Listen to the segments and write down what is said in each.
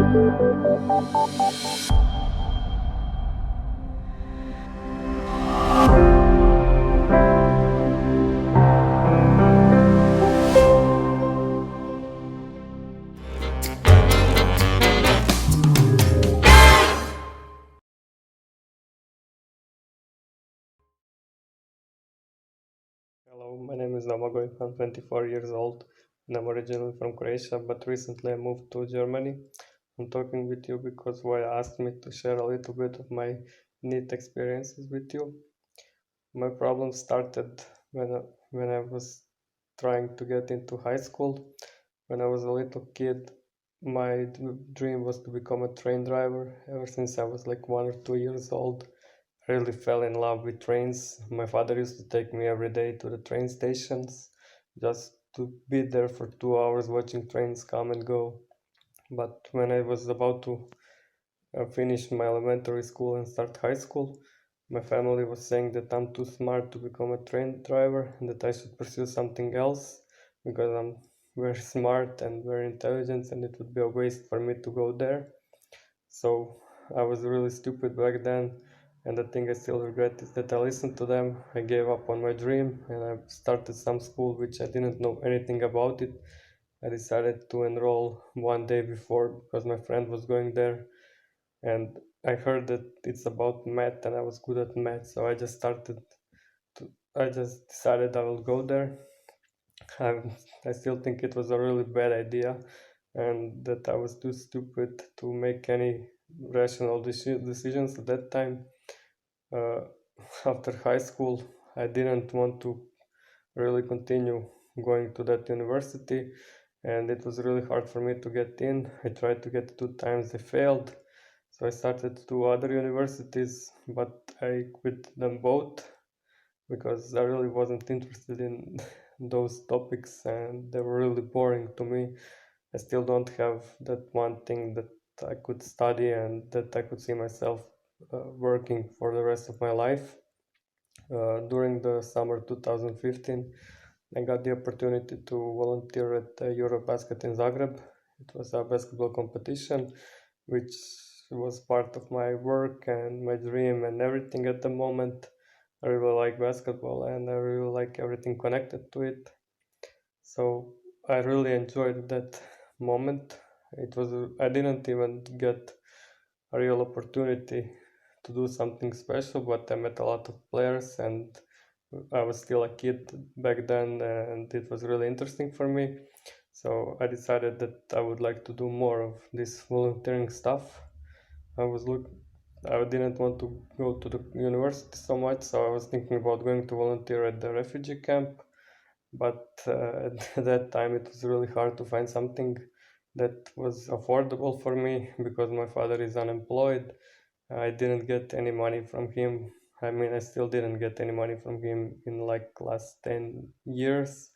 Hello, my name is Domagoj. I'm 24 years old and I'm originally from Croatia, but recently I moved to Germany. I'm talking with you because Waya asked me to share a little bit of my NEET experiences with you. My problem started when I was trying to get into high school. When I was a little kid, my dream was to become a train driver. Ever since I was like 1 or 2 years old, I really fell in love with trains. My father used to take me every day to the train stations just to be there for 2 hours watching trains come and go. But when I was about to finish my elementary school and start high school, my family was saying that I'm too smart to become a train driver and that I should pursue something else because I'm very smart and very intelligent and it would be a waste for me to go there. So I was really stupid back then, and the thing I still regret is that I listened to them. I gave up on my dream and I started some school which I didn't know anything about it. I decided to enroll one day before because my friend was going there, and I heard that it's about math and I was good at math, so I just decided I will go there. I, I still think it was a really bad idea and that I was too stupid to make any rational decisions at that time. Uh, After high school, I didn't want to really continue going to that university, and it was really hard for me to get in. I tried to get 2 times, I failed. So I started 2 other universities, but I quit them both because I really wasn't interested in those topics and they were really boring to me. I still don't have that one thing that I could study and that I could see myself working for the rest of my life. During the summer 2015, I got the opportunity to volunteer at Eurobasket in Zagreb. It was a basketball competition, which was part of my work and my dream and everything at the moment. I really like basketball and I really like everything connected to it. So I really enjoyed that moment. I didn't even get a real opportunity to do something special, but I met a lot of players and I was still a kid back then and it was really interesting for me. So I decided that I would like to do more of this volunteering stuff. I was look I didn't want to go to the university so much, so I was thinking about going to volunteer at the refugee camp. But at that time, it was really hard to find something that was affordable for me because my father is unemployed. I didn't get any money from him. I mean, I still didn't get any money from him in like last 10 years,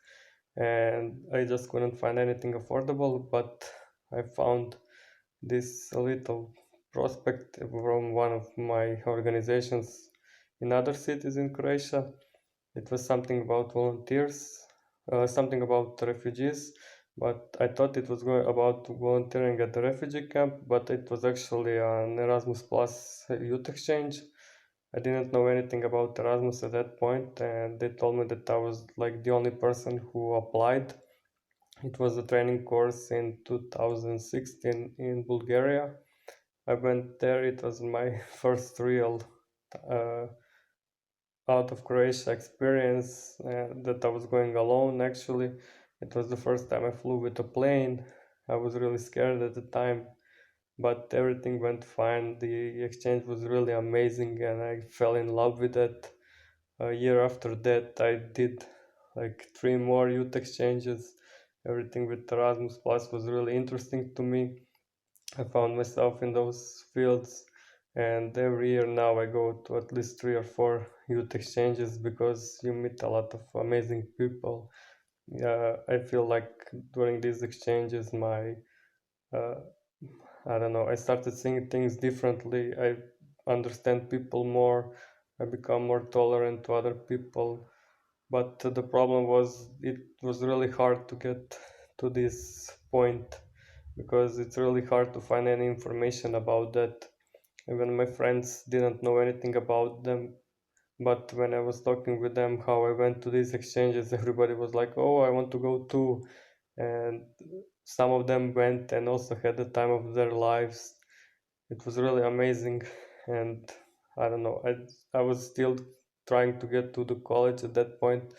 and I just couldn't find anything affordable. But I found this little prospect from one of my organizations in other cities in Croatia. It was something about volunteers, something about refugees, but I thought it was about volunteering at the refugee camp, but it was actually an Erasmus Plus youth exchange. I didn't know anything about Erasmus at that point, and they told me that I was like the only person who applied. It was a training course in 2016 in Bulgaria. I went there, it was my first real uh, out of Croatia experience that I was going alone actually. It was the first time I flew with a plane. I was really scared at the time, but everything went fine. The exchange was really amazing and I fell in love with it. A year after that, I did like 3 more youth exchanges. Everything with Erasmus Plus was really interesting to me. I found myself in those fields, and every year now I go to at least 3 or 4 youth exchanges because you meet a lot of amazing people. I feel like during these exchanges, uh, I don't know, I started seeing things differently. I understand people more. I become more tolerant to other people. But the problem was, it was really hard to get to this point because it's really hard to find any information about that. Even my friends didn't know anything about them. But when I was talking with them how I went to these exchanges, everybody was like, "Oh, I want to go too." And some of them went and also had the time of their lives. It was really amazing. And I don't know, I was still trying to get to the college at that point.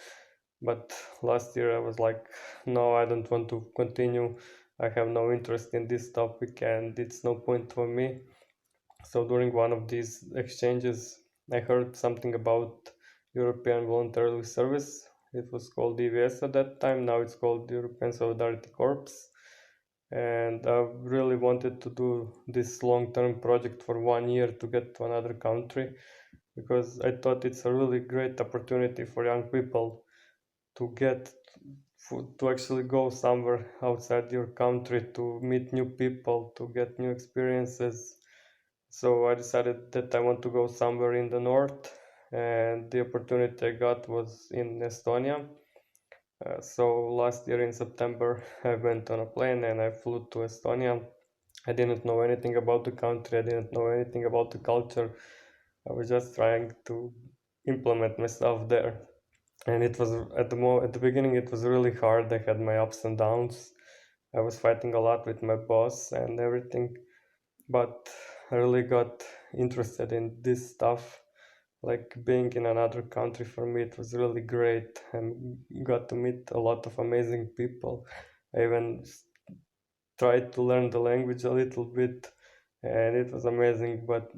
But last year I was like, no, I don't want to continue. I have no interest in this topic and it's no point for me. So during one of these exchanges, I heard something about European Voluntary Service. It was called EVS at that time. Now it's called European Solidarity Corps. And I really wanted to do this long-term project for 1 year to get to another country because I thought it's a really great opportunity for young people to get to actually go somewhere outside your country to meet new people, to get new experiences. So I decided that I want to go somewhere in the north, and the opportunity I got was in Estonia. So last year in September, I went on a plane and I flew to Estonia. I didn't know anything about the country, I didn't know anything about the culture. I was just trying to implement myself there. And it was at the beginning it was really hard. I had my ups and downs. I was fighting a lot with my boss and everything, but I really got interested in this stuff. Like being in another country for me, it was really great and got to meet a lot of amazing people. I even tried to learn the language a little bit, and it was amazing. But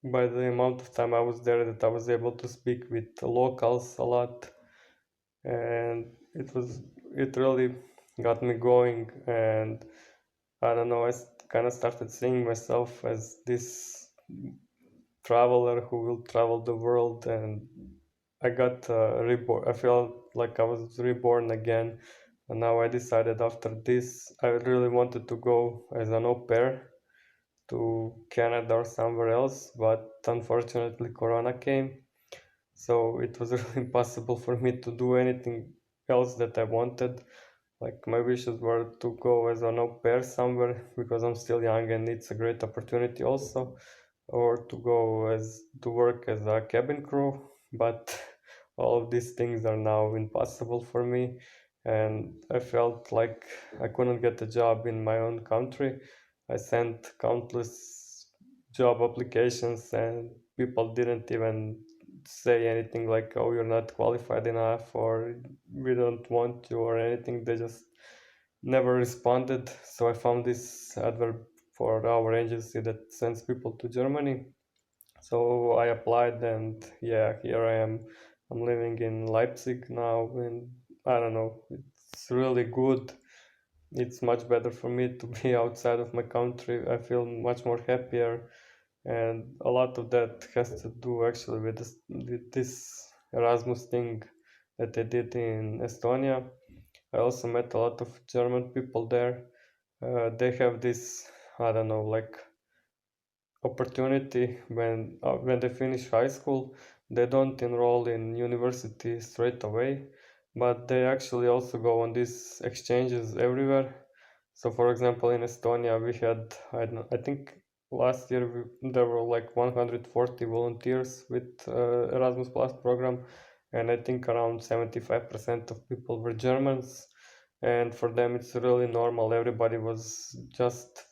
by the amount of time I was there, that I was able to speak with the locals a lot, and it really got me going. And I don't know, I kind of started seeing myself as this traveler who will travel the world, and I got reborn. I felt like I was reborn again. And now I decided after this, I really wanted to go as an au pair to Canada or somewhere else, but unfortunately, Corona came. So it was really impossible for me to do anything else that I wanted. Like my wishes were to go as an au pair somewhere because I'm still young and it's a great opportunity also, or to go as to work as a cabin crew. But all of these things are now impossible for me, and I felt like I couldn't get a job in my own country. I sent countless job applications and people didn't even say anything like, "Oh, you're not qualified enough," or "We don't want you," or anything. They just never responded. So I found this advert for our agency that sends people to Germany. So I applied, and yeah, here I am. I'm living in Leipzig now, and I don't know, it's really good. It's much better for me to be outside of my country. I feel much more happier, and a lot of that has to do actually with this Erasmus thing that I did in Estonia. I also met a lot of German people there. They have this, I don't know, like opportunity when they finish high school. They don't enroll in university straight away, but they actually also go on these exchanges everywhere. So, for example, in Estonia, we had I don't know, I think last year there were like 140 volunteers with Erasmus Plus program, and I think around 75% of people were Germans. And for them, it's really normal. Everybody was just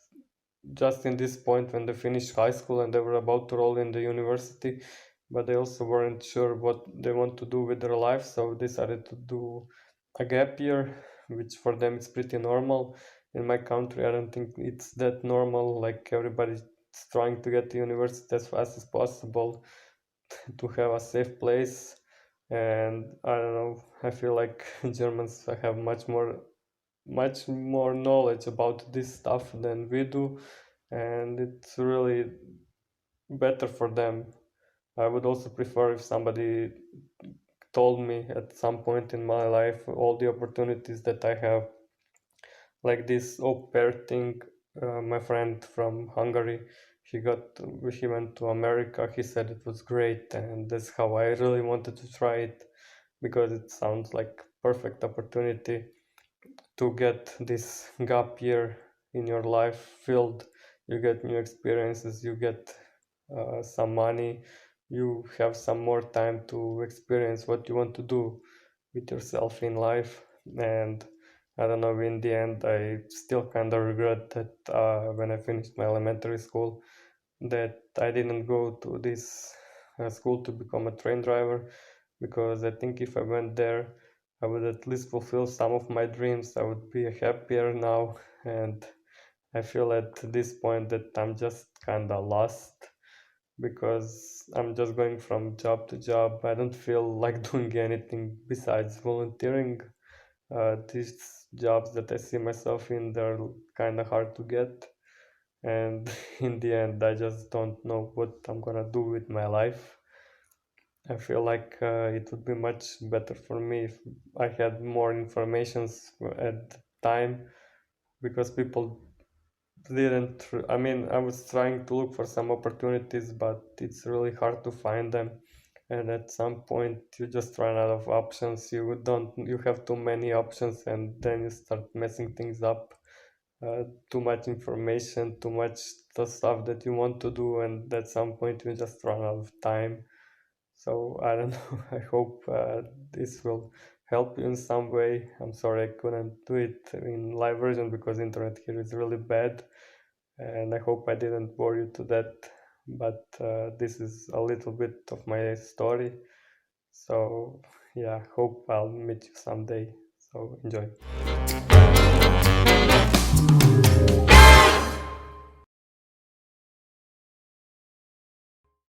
in this point when they finished high school and they were about to roll in the university, but they also weren't sure what they want to do with their life, so they decided to do a gap year, which for them is pretty normal. In my country, I don't think it's that normal. Like everybody's trying to get to university as fast as possible to have a safe place. And I don't know, I feel like Germans have much more knowledge about this stuff than we do, and it's really better for them. I would also prefer if somebody told me at some point in my life all the opportunities that I have, like this au pair thing. My friend from Hungary, he went to America. He said it was great, and that's how I really wanted to try it because it sounds like perfect opportunity to get this gap year in your life field. You get new experiences, you get some money, you have some more time to experience what you want to do with yourself in life. And I don't know, in the end, I still kind of regret that when I finished my elementary school, that I didn't go to this school to become a train driver, because I think if I went there, I would at least fulfill some of my dreams. I would be happier now, and I feel at this point that I'm just kind of lost because I'm just going from job to job. I don't feel like doing anything besides volunteering. These jobs that I see myself in, they're kind of hard to get. And in the end, I just don't know what I'm gonna do with my life. I feel like it would be much better for me if I had more informations at the time, because people didn't. I mean, I was trying to look for some opportunities, but it's really hard to find them. And at some point, you just run out of options. You have too many options, and then you start messing things up. Too much information, too much the stuff that you want to do, and at some point, you just run out of time. So I don't know. I hope this will help you in some way. I'm sorry I couldn't do it in live version because internet here is really bad, and I hope I didn't bore you to that. But this is a little bit of my story. So yeah, hope I'll meet you someday. So enjoy.